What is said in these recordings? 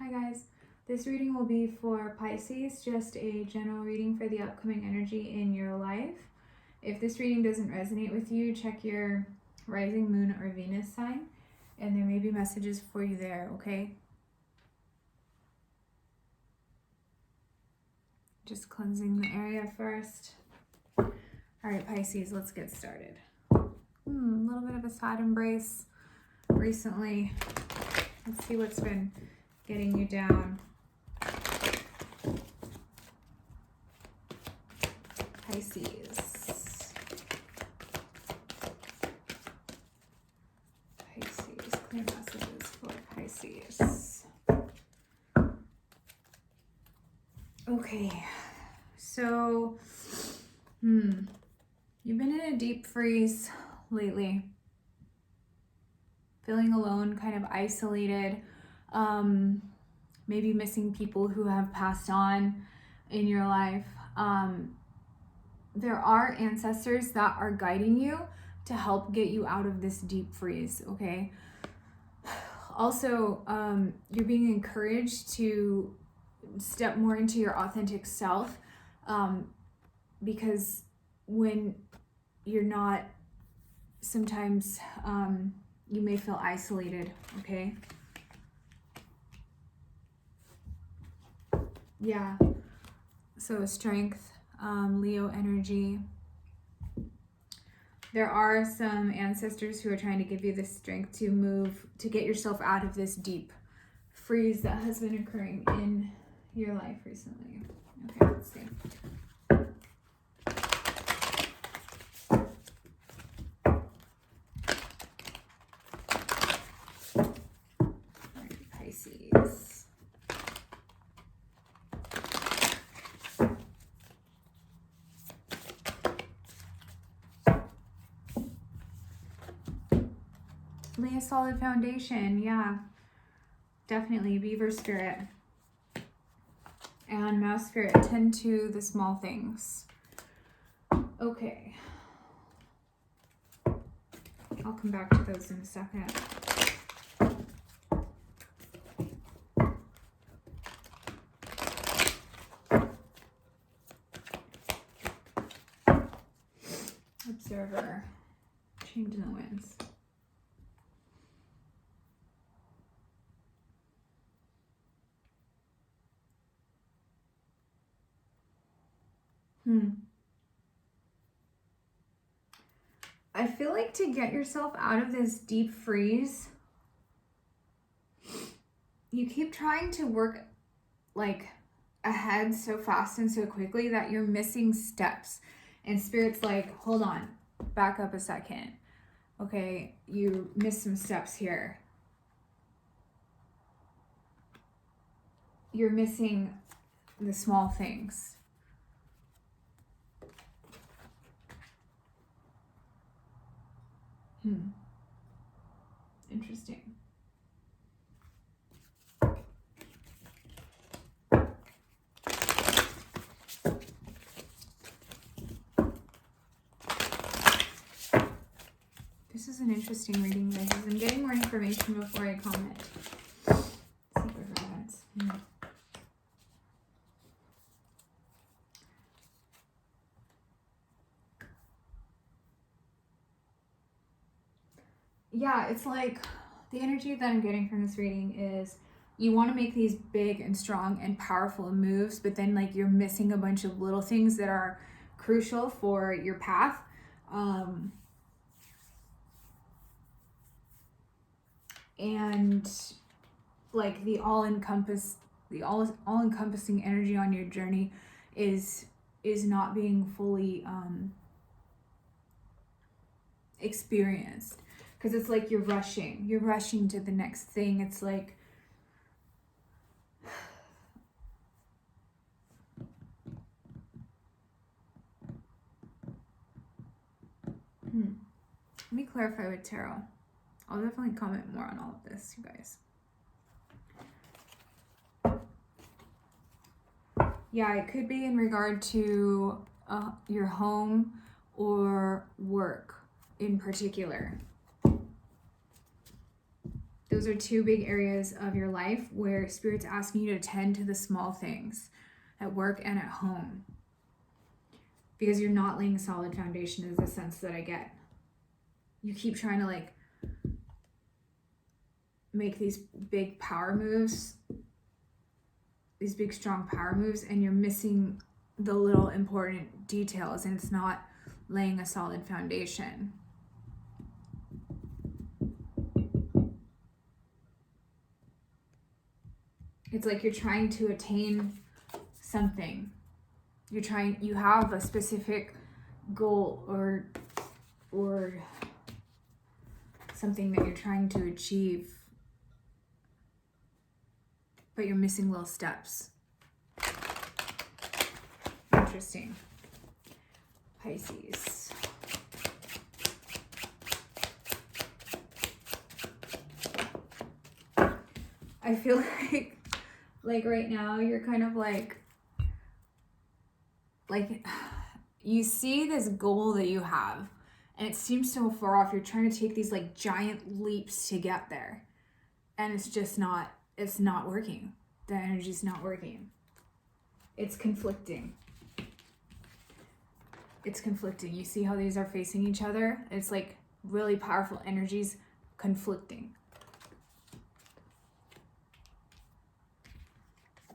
Hi guys, this reading will be for Pisces, just a general reading for the upcoming energy in your life. If this reading doesn't resonate with you, check your rising moon or Venus sign, and there may be messages for you there, okay? Just cleansing the area first. All right, Pisces, let's get started. A little bit of a sad embrace recently. Let's see what's been getting you down. Pisces. Clear messages for Pisces. Okay, so you've been in a deep freeze lately. Feeling alone, kind of isolated, maybe missing people who have passed on in your life. There are ancestors that are guiding you to help get you out of this deep freeze, okay? Also, you're being encouraged to step more into your authentic self, because when you're not, sometimes you may feel isolated, okay? Yeah, so strength, Leo energy. There are some ancestors who are trying to give you the strength to move, to get yourself out of this deep freeze that has been occurring in your life recently. Okay, let's see. All right, Pisces. Lay a solid foundation, yeah. Definitely, Beaver Spirit and Mouse Spirit, tend to the small things. Okay. I'll come back to those in a second. Observer, change in the winds. I feel like to get yourself out of this deep freeze, you keep trying to work like ahead so fast and so quickly that you're missing steps. And Spirit's like, hold on, back up a second. Okay, you missed some steps here. You're missing the small things. Interesting. This is an interesting reading, guys. I'm getting more information before I comment. Let's see what happens. Yeah, it's like the energy that I'm getting from this reading is you want to make these big and strong and powerful moves, but then like you're missing a bunch of little things that are crucial for your path. And like the all-encompassing energy on your journey is not being fully experienced, because it's like you're rushing to the next thing. It's like let me clarify with tarot. I'll definitely comment more on all of this, you guys. Yeah, it could be in regard to your home or work in particular. Those are two big areas of your life where Spirit's asking you to tend to the small things at work and at home, because you're not laying a solid foundation is the sense that I get. You keep trying to like make these big power moves, these big strong power moves, and you're missing the little important details, and it's not laying a solid foundation. It's like you're trying to attain something. You have a specific goal or something that you're trying to achieve, but you're missing little steps. Interesting. Pisces. I feel like right now you're kind of like you see this goal that you have and it seems so far off. You're trying to take these like giant leaps to get there, and it's not working. The energy's not working. It's conflicting. You see how these are facing each other? It's like really powerful energies conflicting.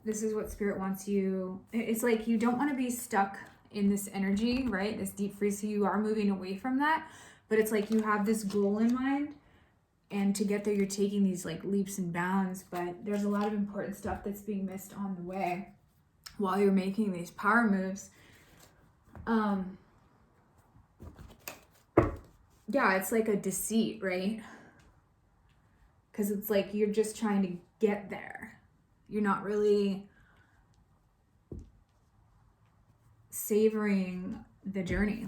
This is what Spirit wants you. It's like you don't want to be stuck in this energy, right? This deep freeze. So you are moving away from that, but it's like you have this goal in mind, and to get there, you're taking these like leaps and bounds, but there's a lot of important stuff that's being missed on the way while you're making these power moves. Yeah, it's like a deceit, right? Because it's like you're just trying to get there. You're not really savoring the journey.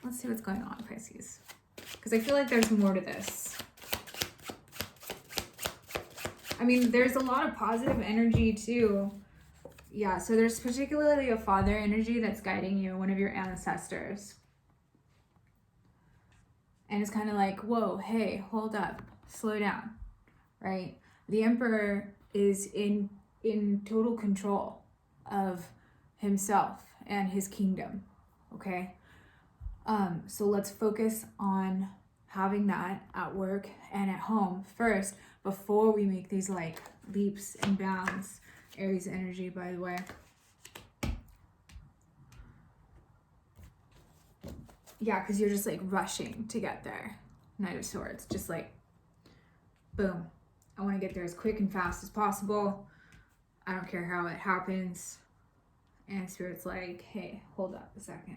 Let's see what's going on, Pisces. Because I feel like there's more to this. I mean, there's a lot of positive energy too. Yeah, so there's particularly a father energy that's guiding you, one of your ancestors. And it's kind of like, whoa, hey, hold up, slow down, right? The Emperor is in total control of himself and his kingdom, okay? So let's focus on having that at work and at home first before we make these like leaps and bounds. Aries energy, by the way. Yeah, because you're just like rushing to get there. Knight of Swords, just like, boom. I want to get there as quick and fast as possible. I don't care how it happens. And Spirit's like, hey, hold up a second.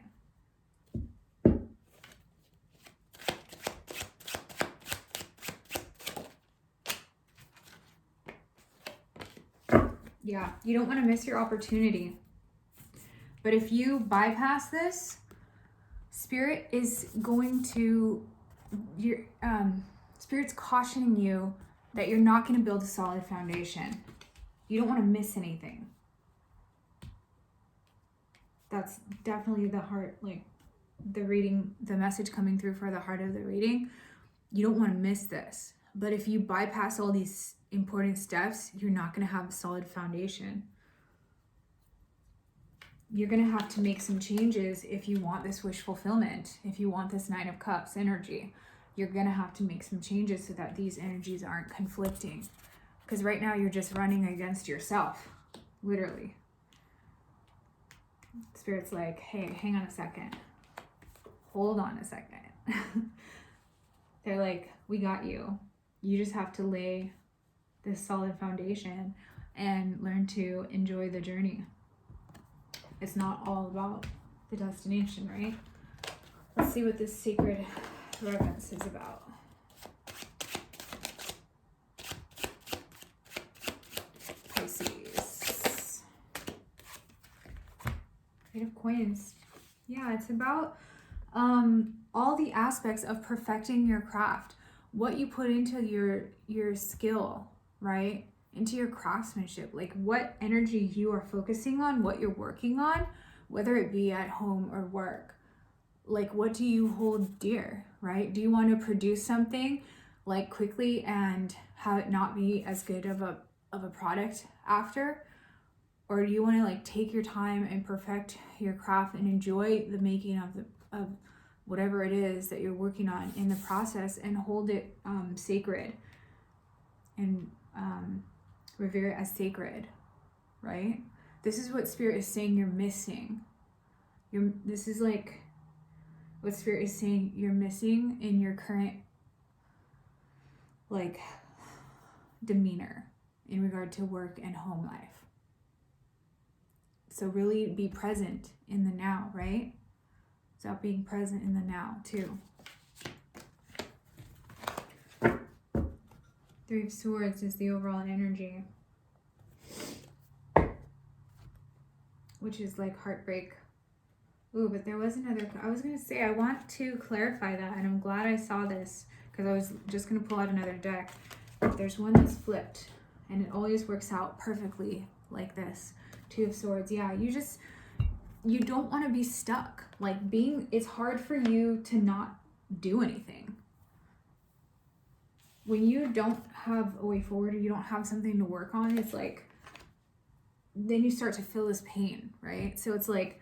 Yeah, you don't want to miss your opportunity. But if you bypass this, Spirit is going to, Spirit's cautioning you that you're not going to build a solid foundation. You don't want to miss anything. That's definitely the heart, like the reading, the message coming through for the heart of the reading. You don't want to miss this. But if you bypass all these important steps, you're not going to have a solid foundation. You're going to have to make some changes if you want this wish fulfillment, if you want this Nine of Cups energy. You're going to have to make some changes so that these energies aren't conflicting. Because right now you're just running against yourself, literally. Spirit's like, hey, hang on a second. Hold on a second. They're like, we got you. You just have to lay this solid foundation and learn to enjoy the journey. It's not all about the destination, right? Let's see what this sacred reverence is about. Pisces. Eight of Coins. Yeah, it's about all the aspects of perfecting your craft. What you put into your skill, right? Into your craftsmanship, like what energy you are focusing on, what you're working on, whether it be at home or work. like, what do you hold dear, right? Do you want to produce something like quickly and have it not be as good of a product after? Or do you want to like take your time and perfect your craft and enjoy the making of whatever it is that you're working on in the process, and hold it sacred and revere it as sacred, right? This is what Spirit is saying you're missing. This is like what Spirit is saying you're missing in your current like demeanor in regard to work and home life. So really be present in the now, right? Stop being present in the now too. Three of Swords is the overall energy, which is like heartbreak. Ooh, but there was another, I was going to say, I want to clarify that, and I'm glad I saw this, because I was just going to pull out another deck. There's one that's flipped, and it always works out perfectly like this. Two of Swords. Yeah, you don't want to be stuck. Like it's hard for you to not do anything. When you don't have a way forward, or you don't have something to work on, it's like, then you start to feel this pain, right? So it's like,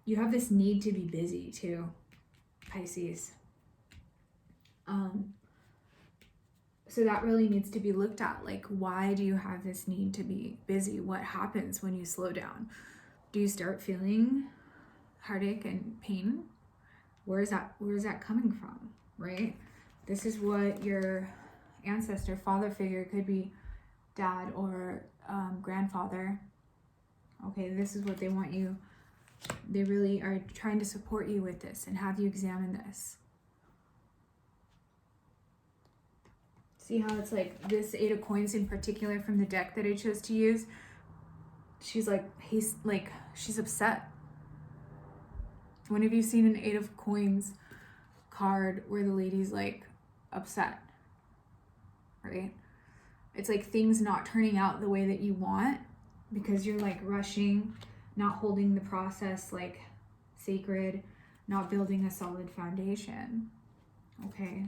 you have this need to be busy too, Pisces. So that really needs to be looked at. Like, why do you have this need to be busy? What happens when you slow down? Do you start feeling heartache and pain? Where is that coming from, right? This is what your ancestor, father figure, could be dad or grandfather. Okay, this is what they want you. They really are trying to support you with this and have you examine this. See how it's like this Eight of Coins in particular from the deck that I chose to use? She's upset. When have you seen an Eight of Coins card where the lady's like upset, right? It's like things not turning out the way that you want because you're like rushing, not holding the process like sacred, not building a solid foundation. Okay.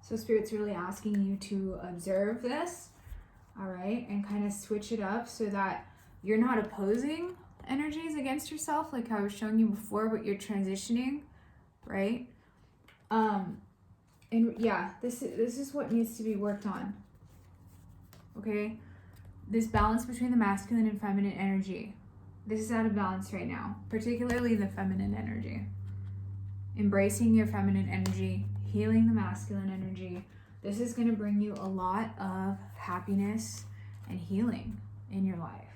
So Spirit's really asking you to observe this, all right, and kind of switch it up so that you're not opposing energies against yourself like I was showing you before, but you're transitioning, right? And yeah, this is what needs to be worked on, okay? This balance between the masculine and feminine energy. This is out of balance right now, particularly the feminine energy. Embracing your feminine energy, healing the masculine energy. This is going to bring you a lot of happiness and healing in your life,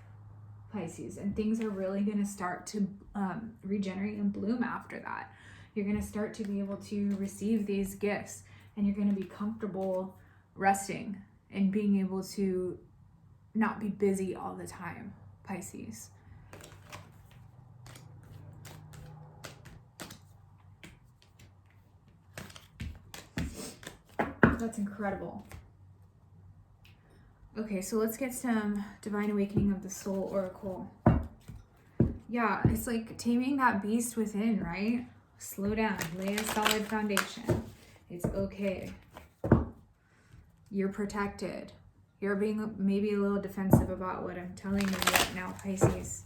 Pisces. And things are really going to start to regenerate and bloom after that. You're going to start to be able to receive these gifts, and you're going to be comfortable resting and being able to not be busy all the time, Pisces. That's incredible. Okay, so let's get some Divine Awakening of the Soul Oracle. Yeah, it's like taming that beast within, right? Slow down, lay a solid foundation. It's okay. You're protected. You're being maybe a little defensive about what I'm telling you right now, Pisces.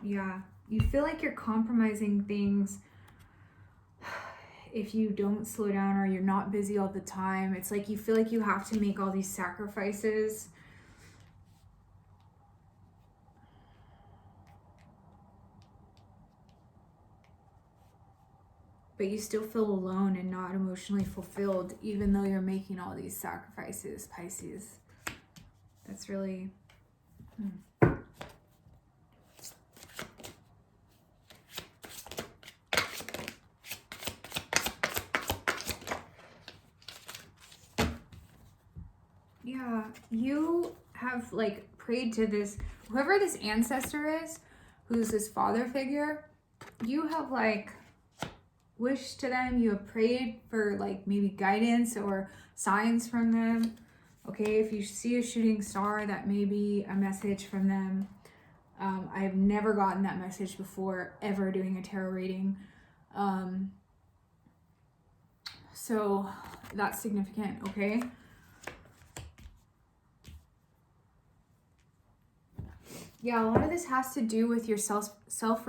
Yeah, you feel like you're compromising things if you don't slow down or you're not busy all the time. It's like you feel like you have to make all these sacrifices. But you still feel alone and not emotionally fulfilled, even though you're making all these sacrifices, Pisces. That's really... Yeah, you have like prayed to this, whoever this ancestor is, who's this father figure, you have like wished to them, you have prayed for like maybe guidance or signs from them. Okay, if you see a shooting star, that may be a message from them. I've never gotten that message before, ever doing a tarot reading. So that's significant, okay? Yeah, a lot of this has to do with your self-love,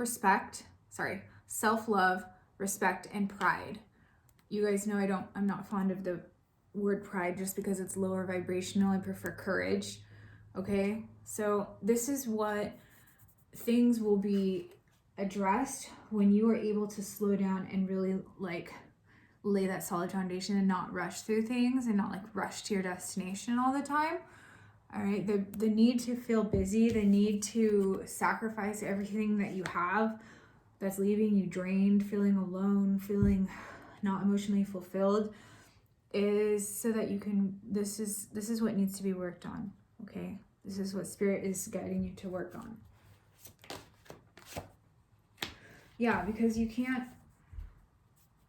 respect, and pride. You guys know I'm not fond of the word pride just because it's lower vibrational. I prefer courage, okay? So this is what things will be addressed when you are able to slow down and really like lay that solid foundation and not rush through things and not like rush to your destination all the time. All right, the need to feel busy, the need to sacrifice everything that you have that's leaving you drained, feeling alone, feeling not emotionally fulfilled, is so that you can, this is what needs to be worked on, okay? This is what Spirit is guiding you to work on. Yeah, because you can't,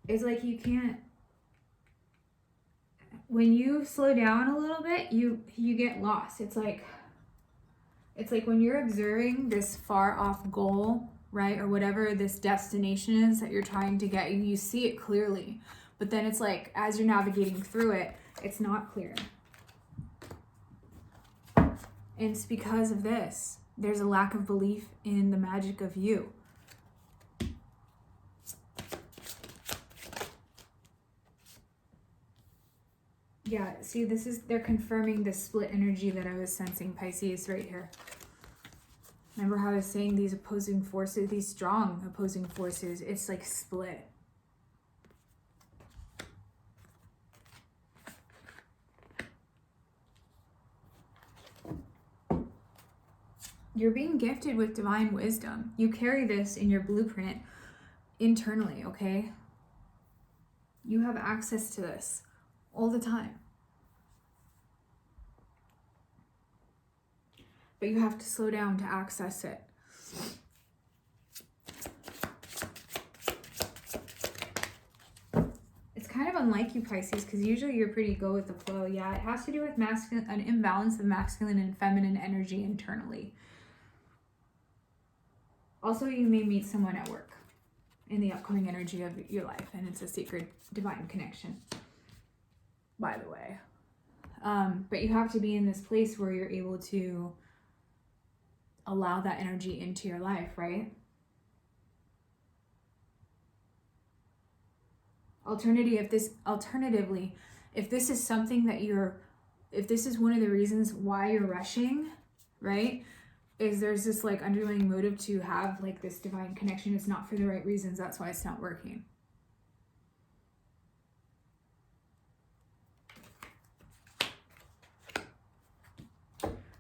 it's like you can't, when you slow down a little bit, you get lost. It's like when you're observing this far off goal, right? Or whatever this destination is that you're trying to get, you see it clearly. But then it's like, as you're navigating through it, it's not clear. And it's because of this. There's a lack of belief in the magic of you. Yeah, see, they're confirming the split energy that I was sensing, Pisces, right here. Remember how I was saying these opposing forces, these strong opposing forces, it's like split. You're being gifted with divine wisdom. You carry this in your blueprint internally, okay? You have access to this all the time. But you have to slow down to access it. It's kind of unlike you, Pisces, because usually you're pretty go with the flow. Yeah, it has to do with an imbalance of masculine and feminine energy internally. Also, you may meet someone at work in the upcoming energy of your life, and it's a sacred divine connection, by the way. But you have to be in this place where you're able to allow that energy into your life, right? Alternatively, if this is something that if this is one of the reasons why you're rushing, right? Is there's this like underlying motive to have like this divine connection. It's not for the right reasons. That's why it's not working.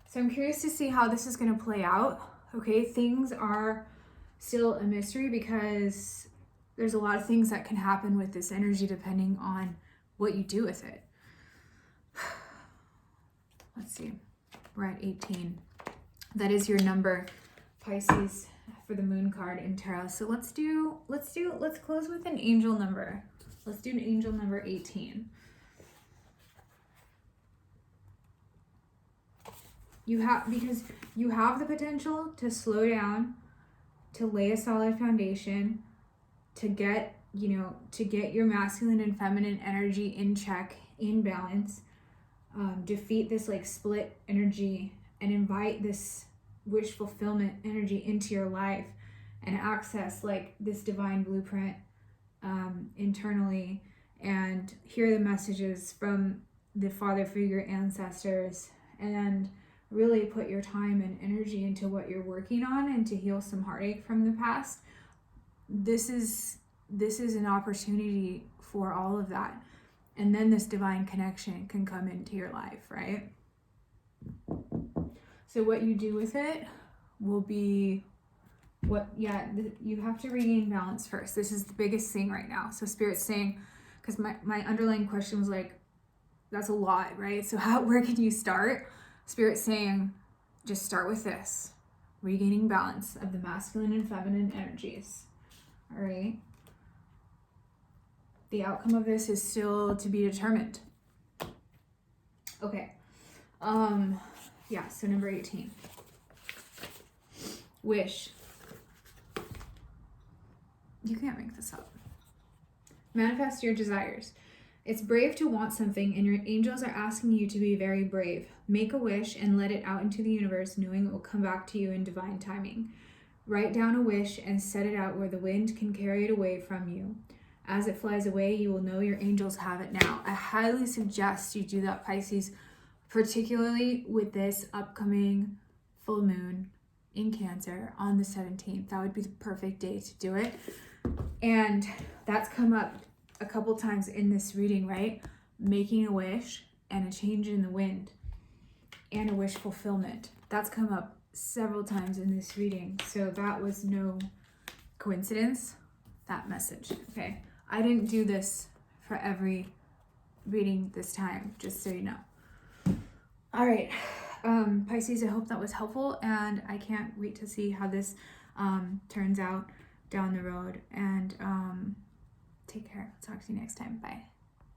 So I'm curious to see how this is going to play out. Okay, things are still a mystery because there's a lot of things that can happen with this energy depending on what you do with it. Let's see. We're at 18. That is your number, Pisces, for the moon card in tarot. So let's close with an angel number. Let's do an angel number 18. Because you have the potential to slow down, to lay a solid foundation, to get your masculine and feminine energy in check, in balance, defeat this like split energy and invite this wish fulfillment energy into your life and access like this divine blueprint internally and hear the messages from the father figure ancestors and really put your time and energy into what you're working on and to heal some heartache from the past. This is an opportunity for all of that. And then this divine connection can come into your life, right? So what you do with it will be you have to regain balance first. This is the biggest thing right now. So Spirit's saying, because my underlying question was like, that's a lot, right? So where can you start? Spirit's saying, just start with this. Regaining balance of the masculine and feminine energies. All right? The outcome of this is still to be determined. Okay. Yeah, so number 18. Wish. You can't make this up. Manifest your desires. It's brave to want something, and your angels are asking you to be very brave. Make a wish and let it out into the universe, knowing it will come back to you in divine timing. Write down a wish and set it out where the wind can carry it away from you. As it flies away, you will know your angels have it now. I highly suggest you do that, Pisces, particularly with this upcoming full moon in Cancer on the 17th. That would be the perfect day to do it. And that's come up a couple times in this reading, right? Making a wish and a change in the wind and a wish fulfillment. That's come up several times in this reading. So that was no coincidence, that message. Okay. I didn't do this for every reading this time, just so you know. All right. Pisces, I hope that was helpful, and I can't wait to see how this turns out down the road. And take care. Talk to you next time. Bye.